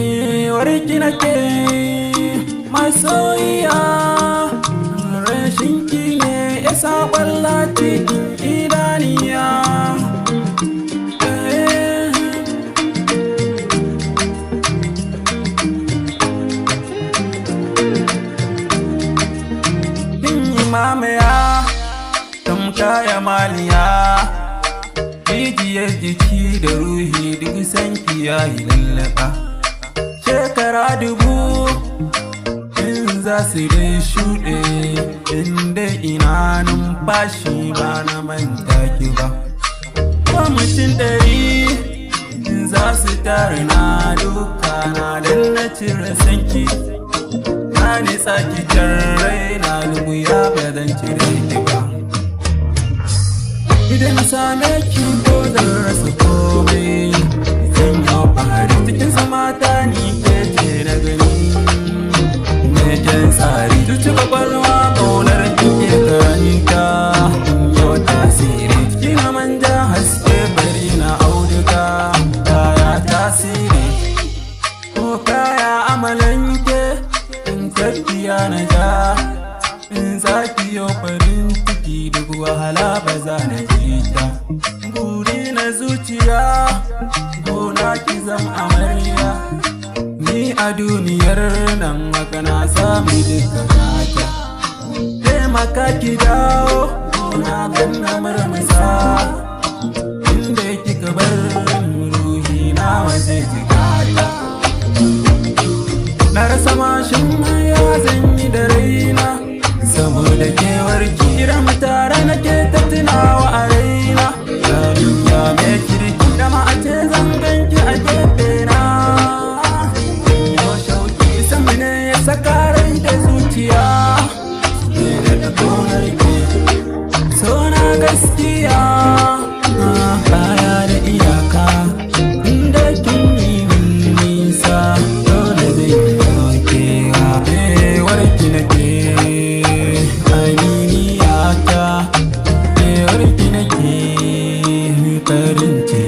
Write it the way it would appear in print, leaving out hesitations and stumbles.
warki nake masoyiya, rashin ki ne ya sa ƙwalla cikin idaniya. Mamaya tamka ya maliya, rijiyar jiki da ruhi duk sanki ya yi lallaba. Shekara dubu in za su dai shuɗe, inda ina numfashi ba na manta ki ba. Ko mutum ɗari in za su tare na duka na dan na cire sanki. Na nisa ki rai na lubuya ba zan cire ki ba. Idan na same ki ko zan rasa komai, zan yi fahari cikin samata ni ke ce na gani. Meken tsari zuci kwakwalwa ƙaunar kike karanta, yau tasiri ciki na manja haske bari na auduga. Kaya tasiri ko kaya amalanke, tafiya na ja in zaki yau farin ciki duk wahala ba za na ji ta. Buri na zuciya gona ki zam amarya, ni a duniyar nan haka na sami duka gata. Taimaka ki dawo gona kan na murmusa, inda kika bar ruhi na waje jigata. Na rasa mashin ya zan yi da raina, saboda kewar kira mutare nake ta tunawa a raina. Yarinya mai kirki da ma a ce zan ganki a gefe na. Yau shauki sami ne ya saka rai da zuciya, ne da ƙaunar ke so na gaskiya. Baya da iyaka inda kin yi min nisa, dole zai yi warki nake aminiyata, warki nake farin ciki.